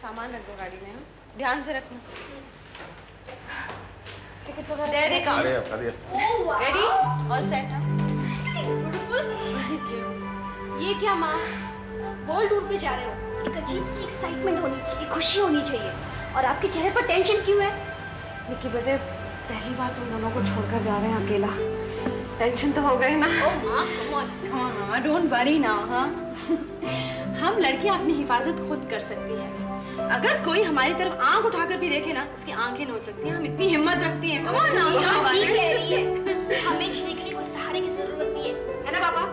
सामान रख दो गाड़ी में। ध्यान से रखना। टिकट वगैरह There they come. Ready all set. ये क्या माँ, वर्ल्ड टूर पे जा रहे हो? एक अजीब सी एक्साइटमेंट होनी चाहिए, खुशी होनी चाहिए, और आपके चेहरे पर टेंशन क्यों है? निक्की बेटे, पहली बार तुम दोनों को छोड़कर जा रहे हैं अकेला, टेंशन तो हो गई ना। ओह माँ, कम ऑन। हाँ, डोंट वरी नाउ। हाँ, हम लड़कियां अपनी हिफाजत खुद कर सकती हैं। अगर कोई हमारी तरफ आंख उठाकर भी देखे ना, उसकी आंखें नोच सकती हैं। हम इतनी हिम्मत रखती हैं। Come on now. हाँ, ठीक कह रही है। हमें जीने के लिए कोई सहारे की जरूरत नहीं है ना पापा?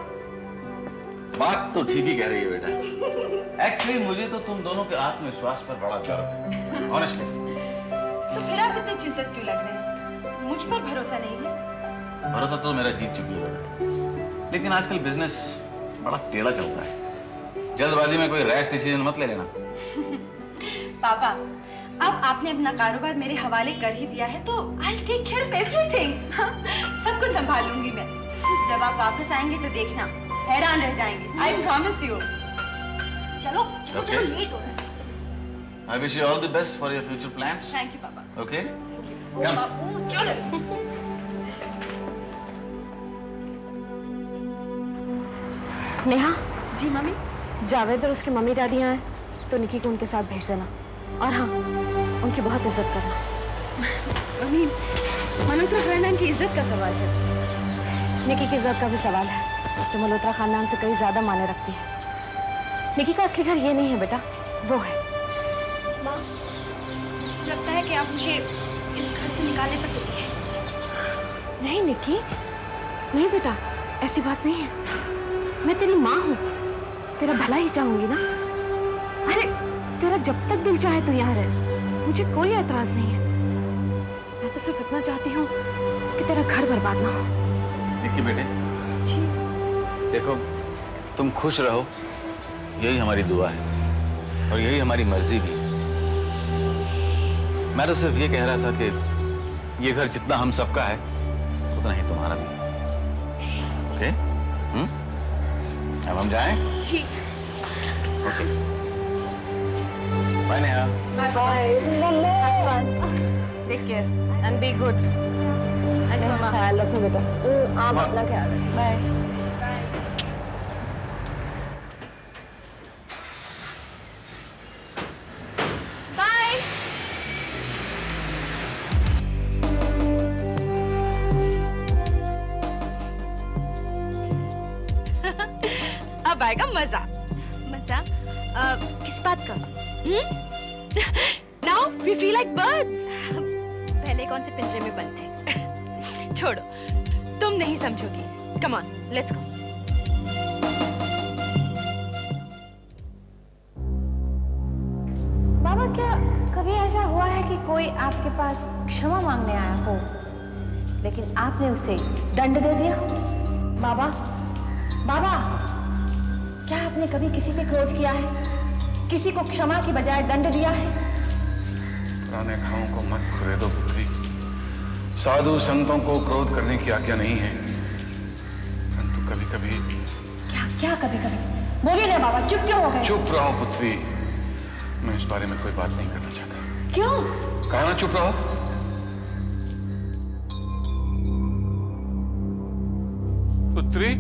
बात तो ठीक ही कह रही है बेटा। एक्चुअली मुझे तो तुम दोनों के आत्मविश्वास पर बड़ा गर्व है, ऑनेस्टली। तो फिर आप इतने चिंतित क्यों लग रहे हैं? मुझ पर भरोसा नहीं है? भरोसा तो मेरा जीत चुकी है बेटा, लेकिन आजकल बिजनेस बड़ा टेढ़ा चलता है। जल्दबाजी में कोई रैश डिसीजन मत ले लेना। पापा, अब आपने अपना कारोबार मेरे हवाले कर ही दिया है, तो I'll take care of everything. सब कुछ संभाल लूंगी मैं। जब आप वापस आएंगे तो देखना, हैरान रह जाएंगे। I promise you. चलो चलो Okay. चलो, लेट हो रहा है। I wish you all the best for your future plans. Thank you, पापा। Okay? ओ Come. बाबू, चलो। नेहा, जी मम्मी। जावेद और उसके मम्मी डैडी आए तो निक्की को उनके साथ भेज देना, और हाँ, उनकी बहुत इज्जत करना। मम्मी, मल्होत्रा खानदान की इज्जत का सवाल है। निक्की की इज्जत का भी सवाल है, जो मल्होत्रा खानदान से कई ज्यादा माने रखती है। निक्की का असली घर ये नहीं है बेटा, वो है। माँ, मुझे लगता है कि आप मुझे इस घर से निकालने पर तुली है। नहीं निक्की, नहीं बेटा, ऐसी बात नहीं है। मैं तेरी माँ हूँ, तेरा भला ही चाहूंगी ना। अरे तेरा जब तक दिल चाहे तो यहाँ रह, मुझे कोई एतराज नहीं है। मैं तो सिर्फ इतना चाहती हूँ कि तेरा घर बर्बाद ना हो। निक्की बेटे, देखो तुम खुश रहो, यही हमारी दुआ है और यही हमारी मर्जी भी। मैं तो सिर्फ ये कह रहा था कि ये घर जितना हम सबका है उतना ही तुम्हारा भी है। ओके? अब हम जाएं? जी। Okay. Bye Neha. Have fun. Take care and be good. अच्छा मामा, ख्याल रखो बेटा। आप अपना ख्याल रखो। बाय। बाय। अब आएगा मजा। मजा? किस बात का? Now we feel like birds. पहले कौन से पिंजरे में बंद थे? छोड़ो, तुम नहीं समझोगी। Come on, let's go. बाबा, क्या कभी ऐसा हुआ है कि कोई आपके पास क्षमा मांगने आया हो, लेकिन आपने उसे दंड दे दिया? बाबा, बाबा, क्या आपने कभी किसी पे क्रोध किया है? किसी को क्षमा की बजाय दंड दिया है? पुराने घावों को मत खुरेदो पुत्री। साधु संतों को क्रोध करने की आज्ञा नहीं है, परंतु कभी कभी। क्या क्या कभी कभी? बोलिए ना बाबा, चुप क्यों हो गए? चुप रहो पुत्री, मैं इस बारे में कोई बात नहीं करना चाहता। क्यों? कहा ना चुप रहो। पुत्री,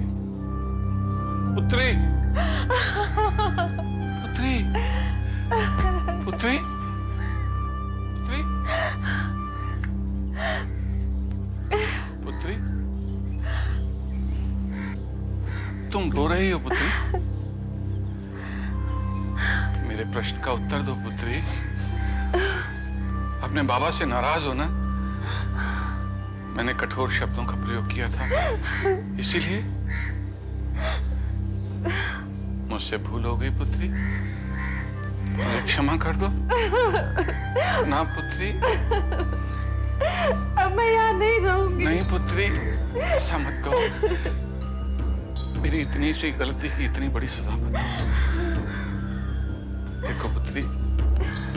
पुत्री, पुत्री, पुत्री, पुत्री, पुत्री, तुम रो रही हो पुत्री? मेरे प्रश्न का उत्तर दो पुत्री। अपने बाबा से नाराज हो ना? मैंने कठोर शब्दों का प्रयोग किया था, इसीलिए मुझसे भूल हो गई पुत्री। मुझे क्षमा कर दो ना पुत्री। अब मैं यहाँ नहीं रहूंगी। नहीं पुत्री, ऐसा मत कहो। मेरी इतनी सी गलती की इतनी बड़ी सजा मत दो। देखो पुत्री,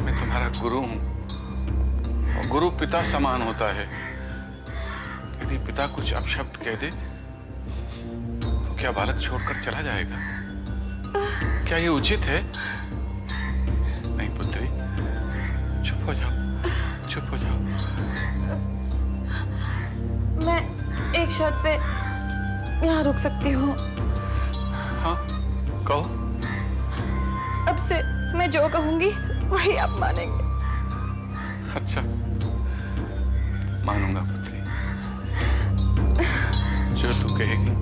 मैं तुम्हारा गुरु हूं, और गुरु पिता समान होता है। यदि पिता कुछ अपशब्द कह दे तो क्या बालक छोड़कर चला जाएगा? क्या ये उचित है? नहीं पुत्री, शर्त पे यहाँ रुक सकती हूँ। हाँ, कहो। अब से मैं जो कहूंगी वही आप मानेंगे। अच्छा, मानूंगा पुत्री। जो तू कहेगी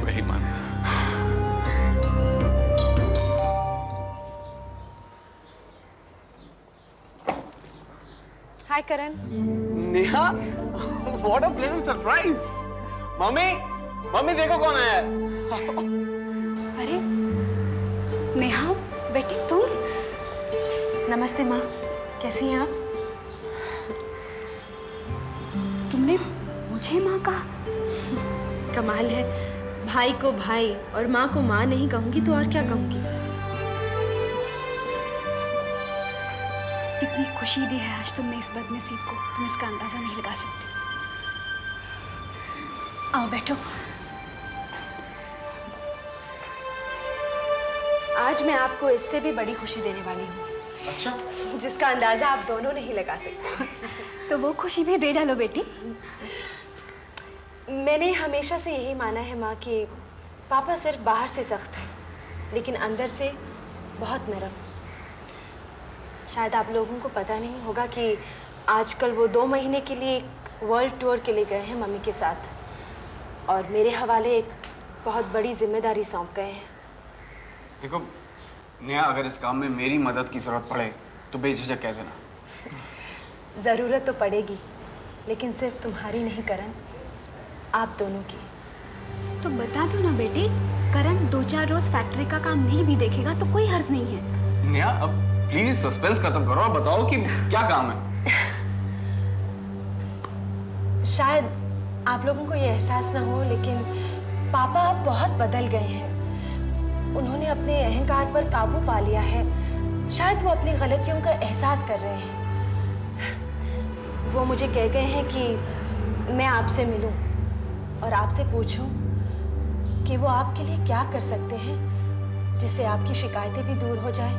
वही मानूंगा। Hi Karan. Neha, what a pleasant surprise! मम्मी देखो कौन आया है। अरे नेहा बेटी तुम। नमस्ते माँ, कैसी हैं आप? तुमने मुझे माँ कहा? कमाल है, भाई को भाई और माँ को माँ नहीं कहूंगी तो और क्या कहूंगी। इतनी खुशी दी है आज तुमने इस बदनसीब को, तुम इसका अंदाजा नहीं लगा सकते। आओ बैठो। आज मैं आपको इससे भी बड़ी खुशी देने वाली हूँ। अच्छा, जिसका अंदाजा आप दोनों नहीं लगा सकते। तो वो खुशी भी दे डालो बेटी। मैंने हमेशा से यही माना है माँ कि पापा सिर्फ बाहर से सख्त है लेकिन अंदर से बहुत नरम। शायद आप लोगों को पता नहीं होगा कि आजकल वो 2 महीने के लिए एक वर्ल्ड टूर के लिए गए हैं मम्मी के साथ और मेरे हवाले एक बहुत बड़ी जिम्मेदारी सौंप गए हैं। देखो नेहा, अगर इस काम में मेरी मदद की जरूरत पड़े तो बेझिझक कह देना। ज़रूरत तो पड़ेगी लेकिन सिर्फ तुम्हारी नहीं करण, आप दोनों की। तो बता दो ना बेटी, करण 2-4 रोज फैक्ट्री का काम नहीं भी देखेगा तो कोई हर्ज नहीं है। नेहा, अब प्लीज सस्पेंस खत्म करो और बताओ कि क्या काम है। शायद आप लोगों को ये एहसास ना हो लेकिन पापा अब बहुत बदल गए हैं। उन्होंने अपने अहंकार पर काबू पा लिया है। शायद वो अपनी गलतियों का एहसास कर रहे हैं। वो मुझे कह गए हैं कि मैं आपसे मिलूं और आपसे पूछूं कि वो आपके लिए क्या कर सकते हैं जिससे आपकी शिकायतें भी दूर हो जाएं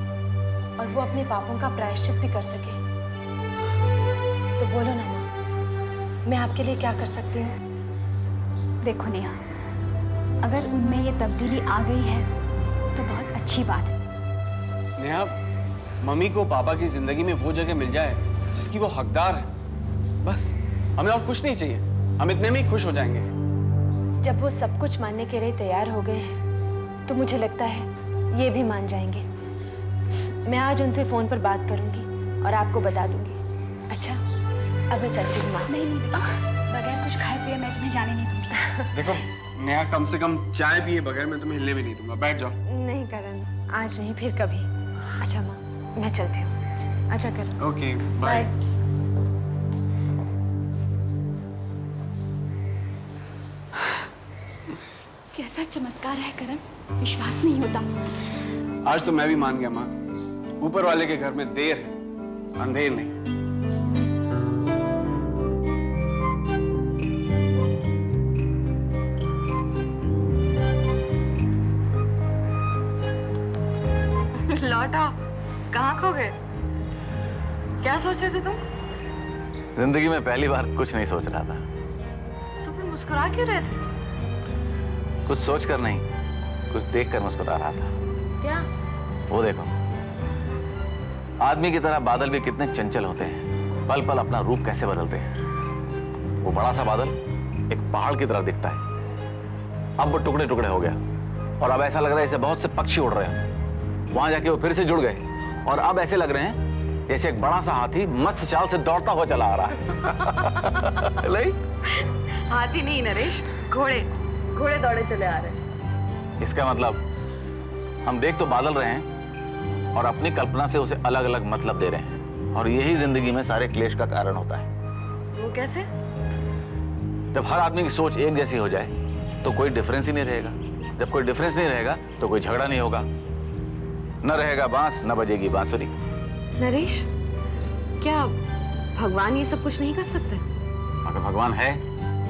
और वो अपने पापों का प्रायश्चित भी कर सके। तो बोलो ना माँ, मैं आपके लिए क्या कर सकती हूँ? देखो नेहा, अगर उनमें ये तब्दीली आ गई है तो बहुत अच्छी बात है। नेहा, मम्मी को पापा की जिंदगी में वो जगह मिल जाए जिसकी वो हकदार है, बस हमें और कुछ नहीं चाहिए। हम इतने में ही खुश हो जाएंगे। जब वो सब कुछ मानने के लिए तैयार हो गए हैं तो मुझे लगता है ये भी मान जाएंगे। मैं आज उनसे फोन पर बात करूंगी और आपको बता दूंगी। अच्छा, अब मैं चलती हूँ माँ। नहीं बगैर कुछ खाए पिए मैं तुम्हें जाने नहीं दूंगी। देखो नेहा, कम से कम चाय पिए बगैर मैं तुम्हें हिलने भी नहीं दूंगा। बैठ जाओ। नहीं करण, आज नहीं फिर कभी। अच्छा माँ, मैं चलती हूँ। अच्छा करण, ओके, बाय। कैसा चमत्कार है करण, विश्वास नहीं होता। आज तो मैं भी मान गया माँ, ऊपर वाले के घर में देर है, अंधेर नहीं। लौटा, कहाँ खो गए? क्या सोच रहे थे तुम? जिंदगी में पहली बार कुछ नहीं सोच रहा था। तो फिर मुस्कुरा क्यों रहे थे? कुछ सोच कर नहीं, कुछ देख कर मुस्कुरा रहा था। क्या? वो देखो, आदमी की तरह बादल भी कितने चंचल होते हैं, पल पल अपना रूप कैसे बदलते हैं। वो बड़ा सा बादल एक पहाड़ की तरह दिखता है, अब वो टुकड़े टुकड़े हो गया और अब ऐसा लग रहा है जैसे बहुत से पक्षी उड़ रहे हैं। वहां जाके वो फिर से जुड़ गए और अब ऐसे लग रहे हैं जैसे एक बड़ा सा हाथी मस्त चाल से दौड़ता हुआ चला आ रहा है। नहीं? हाथी नहीं नरेश, घोड़े दौड़े चले आ रहे हैं। इसका मतलब हम देख तो बादल रहे हैं और अपनी कल्पना से उसे अलग अलग मतलब दे रहे हैं और यही जिंदगी में सारे क्लेश का कारण होता है। वो कैसे? जब हर आदमी की सोच एक जैसी हो जाए तो कोई डिफरेंस ही नहीं रहेगा। जब कोई डिफरेंस नहीं रहेगा तो कोई झगड़ा नहीं होगा, न रहेगा बांस न बजेगी बांसुरी। नरेश, क्या भगवान ये सब कुछ नहीं कर सकते? अगर भगवान है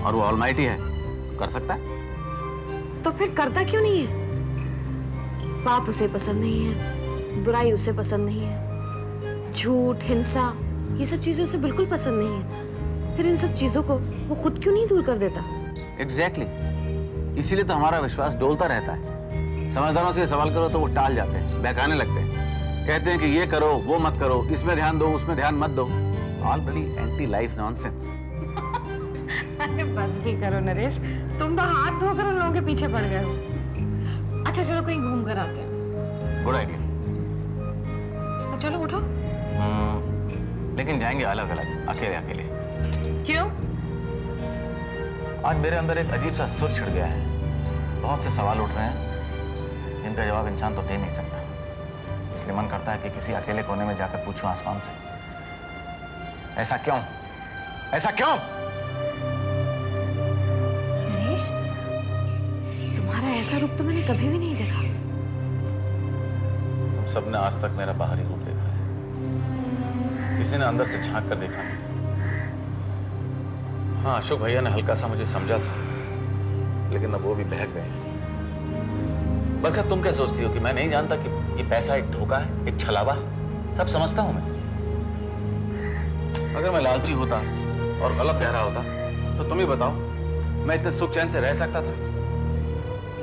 और वो ऑलमाइटी है तो कर सकता है। तो फिर करता क्यों नहीं है? पाप उसे पसंद नहीं है, बुराई उसे पसंद नहीं है, झूठ, हिंसा, ये सब चीजें उसे बिल्कुल पसंद नहीं है। फिर इन सब चीजों को वो खुद क्यों नहीं दूर कर देता? एग्जैक्टली इसीलिए तो हमारा विश्वास डोलता रहता है। समझदारों से सवाल करो तो वो टाल जाते हैं, बहकाने लगते हैं, कहते हैं कि ये करो वो मत करो, इसमें ध्यान दो उसमें ध्यान मत दो। Already anti life nonsense. अरे बस भी करो नरेश, तुम तो हाथ धोकर उन लोगों के पीछे पड़ गए हो। अच्छा चलो कहीं घूम कर आते हैं। Good idea. तो चलो उठो। लेकिन जाएंगे अलग अलग, अकेले अकेले। क्यों? आज मेरे अंदर एक अजीब सा सुर छिड़ गया है। बहुत से सवाल उठ रहे हैं जिनका जवाब इंसान तो दे नहीं सकता, इसलिए मन करता है कि किसी अकेले कोने में जाकर पूछूं आसमान से, ऐसा क्यों, ऐसा क्यों? नरेश, तुम्हारा ऐसा रूप तो मैंने कभी भी नहीं देखा। तुम सबने आज तक मेरा बाहरी रूप देखा है, किसी ने अंदर से झांक कर देखा नहीं। हाँ, अशोक भैया ने हल्का सा मुझे समझा था, लेकिन अब वो भी बहक गए। बरखा, तुम क्या सोचती हो कि मैं नहीं जानता कि ये पैसा एक धोखा है, एक छलावा है? सब समझता हूं मैं। अगर मैं लालची होता और गलत कह रहा होता तो तुम ही बताओ, मैं इतने सुख चैन से रह सकता था?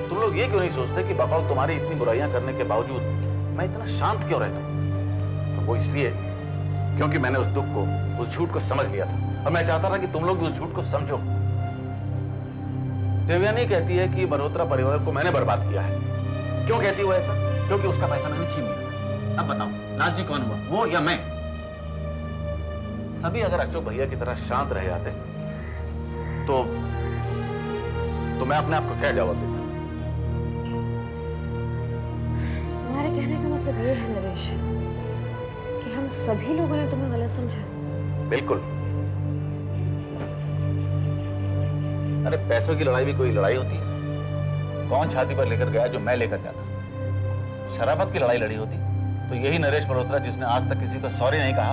तुम लोग ये क्यों नहीं सोचते कि बकौल तुम्हारी इतनी बुराइयां करने के बावजूद मैं इतना शांत क्यों रहता हूं? तो वो इसलिए क्योंकि मैंने उस दुख को, उस झूठ को समझ लिया था, और मैं चाहता था कि तुम लोग भी उस झूठ को समझो। देवयानी कहती है कि मल्होत्रा परिवार को मैंने बर्बाद किया है। क्यों कहती हो ऐसा? क्योंकि उसका पैसा मैंने छीन लिया। अब बताओ, लालची कौन हुआ, वो या मैं? सभी अगर अशोक भैया की तरह शांत रह जाते तो मैं अपने आप को क्या जवाब देता? तुम्हारे कहने का मतलब ये है नरेश कि हम सभी लोगों ने तुम्हें गलत समझा। बिल्कुल। अरे पैसों की लड़ाई भी कोई लड़ाई होती है? कौन छाती पर लेकर गया जो मैं लेकर जाता? शराबत की लड़ाई लड़ी होती तो यही नरेश मल्होत्रा, जिसने आज तक किसी को सॉरी नहीं कहा,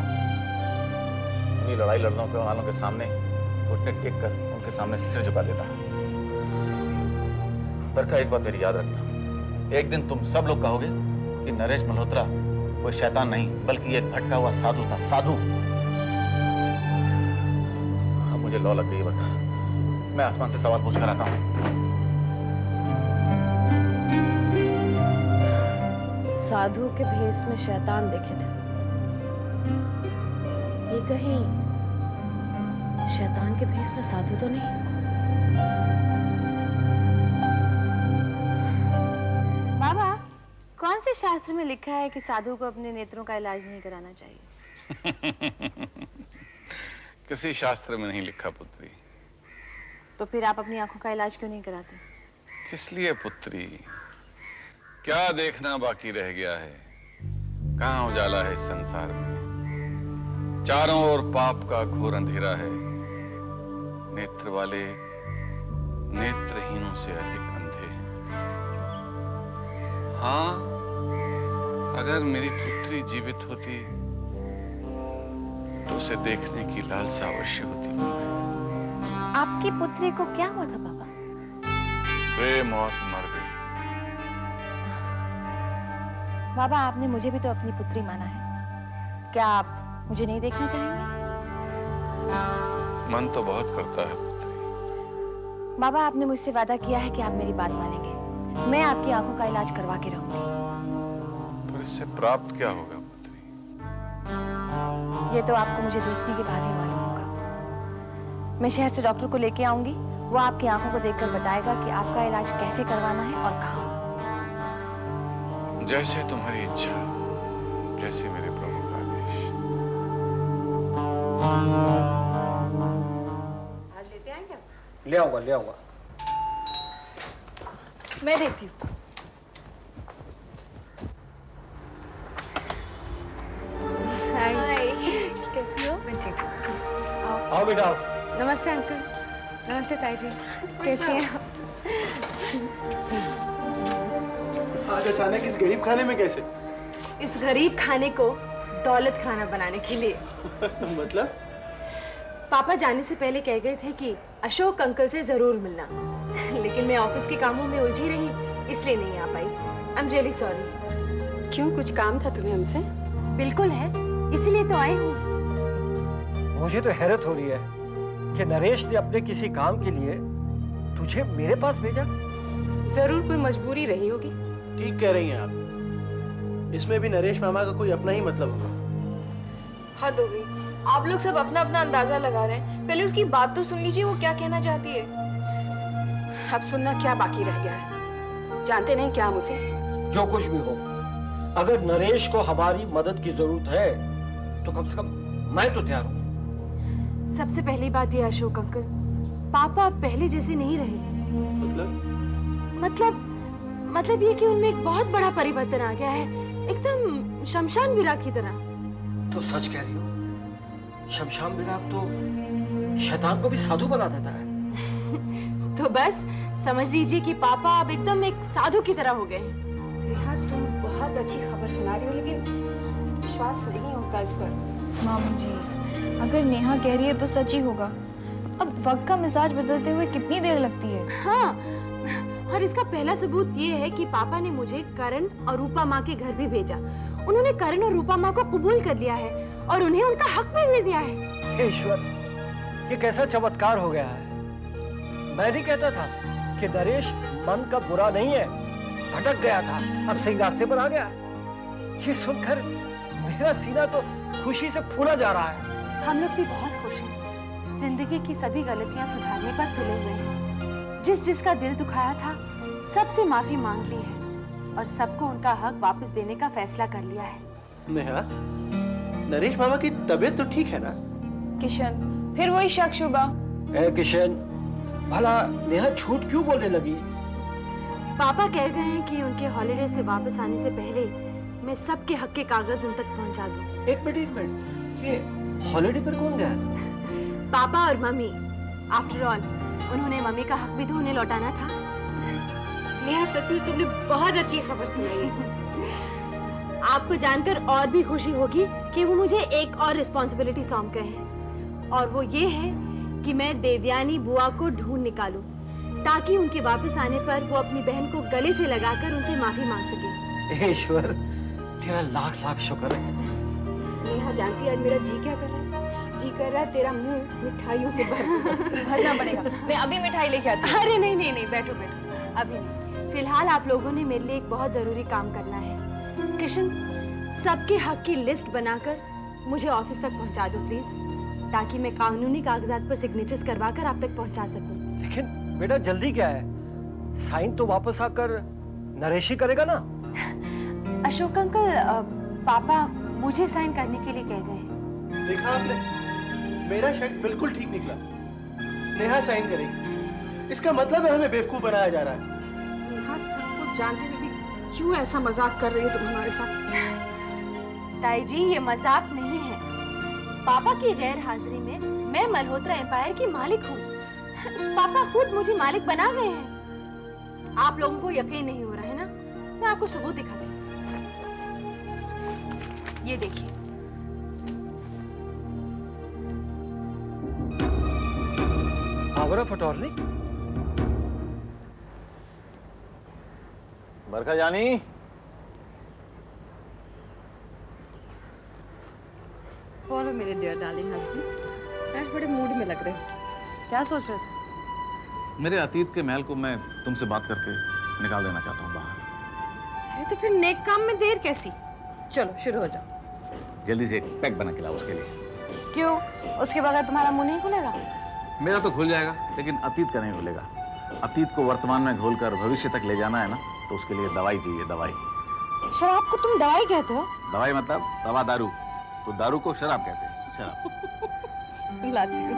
अपनी लड़ाई लड़ने वालों के सामने घुटने टेक कर उनके सामने सिर झुका देता। बरखा, एक बात मेरी याद रखना, एक दिन तुम सब लोग कहोगे कि नरेश मल्होत्रा कोई शैतान नहीं बल्कि एक भटका हुआ साधु था। साधु। अब मुझे लौ लग गई है बरखा, मैं आसमान से सवाल पूछ कर आता हूं। साधु के भेष में शैतान देखे थे, ये कहीं शैतान के भेष में साधु तो नहीं? बाबा, कौन से शास्त्र में लिखा है कि साधु को अपने नेत्रों का इलाज नहीं कराना चाहिए? किसी शास्त्र में नहीं लिखा पुत्री। तो फिर आप अपनी आंखों का इलाज क्यों नहीं कराते? किस लिए पुत्री? क्या देखना बाकी रह गया है? कहां उजाला है इस संसार में? चारों ओर पाप का घोर अंधेरा है। नेत्र वाले नेत्रहीनों से अधिक अंधे हैं। हाँ, अगर मेरी पुत्री जीवित होती तो उसे देखने की लालसा अवश्य होती। आपकी पुत्री को क्या हुआ था पापा? बेमौत मर गई। बाबा, आपने मुझे भी तो अपनी पुत्री माना है, क्या आप मुझे नहीं देखना चाहेंगे? मन तो बहुत करता है पुत्री। बाबा, आपने मुझसे वादा किया है कि आप मेरी बात मानेंगे। मैं आपकी आंखों का इलाज करवा के रहूंगी। तो इससे प्राप्त क्या होगा पुत्री? ये तो आपको मुझे देखने के बाद ही मालूम होगा। मैं शहर से डॉक्टर को लेके आऊंगी, वो आपकी आंखों को देखकर बताएगा कि आपका इलाज कैसे करवाना है और कहाँ। जैसे तुम्हारी इच्छा, जैसे मेरे प्रभु का आदेश। आज लेते आएंगे आप? ले आऊंगा, ले आऊंगा। मैं देखती हूँ। हाय, कैसी हो? मैं ठीक हूँ। आओ बेटा, आओ। नमस्ते अंकल। नमस्ते ताई जी, कैसी हैं आप? आज अचानक इस गरीब खाने में कैसे? इस गरीब खाने को दौलत खाना बनाने के लिए। मतलब? पापा जाने से पहले कह गए थे कि अशोक अंकल से जरूर मिलना, लेकिन मैं ऑफिस के कामों में उलझी रही, इसलिए नहीं आ पाई। I am really sorry. क्यों, कुछ काम था तुम्हें हमसे? बिल्कुल है, इसीलिए तो आई हूँ। मुझे तो हैरत हो रही है कि नरेश ने अपने किसी काम के लिए तुझे मेरे पास भेजा? जरूर कोई मजबूरी रही होगी। ठीक कह रही हैं आप। इसमें भी नरेश मामा का कोई अपना ही मतलब होगा। हद हो गई। आप लोग सब अपना अपना अंदाजा लगा रहे हैं। पहले उसकी बात तो सुन लीजिए, वो क्या कहना चाहती है। अब सुनना क्या बाकी रह गया है? जानते नहीं क्या हम उसे? जो कुछ भी हो, अगर नरेश को हमारी मदद की जरूरत है तो कम से कम मैं तो तैयार हूँ। सबसे पहली बात ये अशोक अंकल, पापा अब पहले जैसे नहीं रहे। मतलब ये कि उनमें एक बहुत बड़ा परिवर्तन आ गया है, एकदम शमशान विराग की तरह। तो सच कह रही हो? शमशान विराग तो शैतान को भी साधु बना देता है। तो बस समझ लीजिए कि पापा अब एकदम एक साधु की तरह हो गए हैं। नेहा, तुम बहुत अच्छी खबर सुना रही हो, लेकिन विश्वास नहीं होता इस पर। मामी जी, अगर नेहा कह रही है तो सच ही होगा। अब वक्त का मिजाज बदलते हुए कितनी देर लगती है। हाँ, और इसका पहला सबूत ये है कि पापा ने मुझे करण और रूपा माँ के घर भी भेजा। उन्होंने करण और रूपा माँ को कबूल कर लिया है और उन्हें उनका हक भी दे दिया है। ईश्वर, ये कैसा चमत्कार हो गया है। मैं नहीं कहता था कि नरेश मन का बुरा नहीं है, भटक गया था, अब सही रास्ते पर आ गया। ये सुनकर मेरा सीना तो खुशी से फूला जा रहा है। हम लोग भी बहुत खुश हैं। जिंदगी की सभी गलतियां सुधारने पर तुले हुए हैं। जिसका दिल दुखाया था, सबसे माफी मांग ली है और सबको उनका हक वापस देने का फैसला कर लिया है। नेहा, नरेश मामा की तबीयत तो ठीक है ना? किशन, फिर वही शक शुबा। ए किशन, भला नेहा झूठ क्यों बोलने लगी? पापा कह गए हैं कि उनके हॉलिडे से वापस आने से पहले मैं सबके हक के कागज उन तक पहुंचा दूं। एक मिनट, ये हॉलिडे पर कौन गया? पापा और मम्मी। आफ्टर ऑल उन्होंने मम्मी का हक भी तो उन्हें लौटाना था। नेहा, सचमुच तुमने बहुत अच्छी खबर सुनाई है। आपको जानकर और भी खुशी होगी कि वो मुझे एक और रिस्पॉन्सिबिलिटी सौंप गए हैं, और वो ये है कि मैं देवयानी बुआ को ढूंढ निकालूं ताकि उनके वापस आने पर वो अपनी बहन को गले से लगाकर उनसे माफी मांग सके। ईश्वर, तेरा लाख लाख शुक्र है। नेहा जानती है आज मेरा जी क्या कर रहा है? जी कर रहा है तेरा मुंह मिठाइयों से भरना पड़ेगा। मैं अभी मिठाई लेके आती हूँ। अरे नहीं, बैठो, अभी नहीं। फिलहाल आप लोगों ने मेरे लिए एक बहुत जरूरी काम करना है। किशन, सबके हक की लिस्ट बनाकर मुझे ऑफिस तक पहुंचा दो प्लीज, ताकि मैं कानूनी कागजात पर सिग्नेचर्स करवाकर आप तक पहुंचा सकूं। लेकिन बेटा जल्दी क्या है? साइन तो वापस आकर नरेश ही करेगा ना? अशोक अंकल, पापा मुझे साइन करने के लिए कह गए हैं। देखा आपने, मेरा शक बिल्कुल ठीक निकला। नेहा साइन करेगी, इसका मतलब है हमें बेवकूफ बनाया जा रहा है। नेहा, सब कुछ जानते हुए भी क्यों ऐसा मजाक कर रही हो तुम हमारे साथ? ताई जी, ये मजाक नहीं है। पापा की गैर हाजिरी में मैं मल्होत्रा एम्पायर की मालिक हूँ। पापा खुद मुझे मालिक बना गए हैं। आप लोगों को यकीन नहीं हो रहा है ना? मैं आपको सबूत दिखाती हूँ। ये देखिए। Power of attorney? बरखा जानी, बोलो मेरे डियर डार्लिंग हस्बैंड, आज बड़े मूड में लग रहे हो। क्या सोच रहे थे? मेरे अतीत के महल को मैं तुमसे बात करके निकाल देना चाहता हूँ बाहर। अरे तो फिर नेक काम में देर कैसी? चलो शुरू हो जाओ। जल्दी से एक पैक बना के लाओ उसके लिए। क्यों? उसके बगैर तुम्हारा मुंह नहीं खुलेगा? मेरा तो खुल जाएगा, लेकिन अतीत का नहीं खुलेगा। अतीत को वर्तमान में घोलकर भविष्य तक ले जाना है ना, तो उसके लिए दवाई चाहिए, दवाई। शराब को तुम दवाई कहते हो? दवाई मतलब दवा दारू, तो दारू को शराब कहते हैं। शराब लाती हूँ।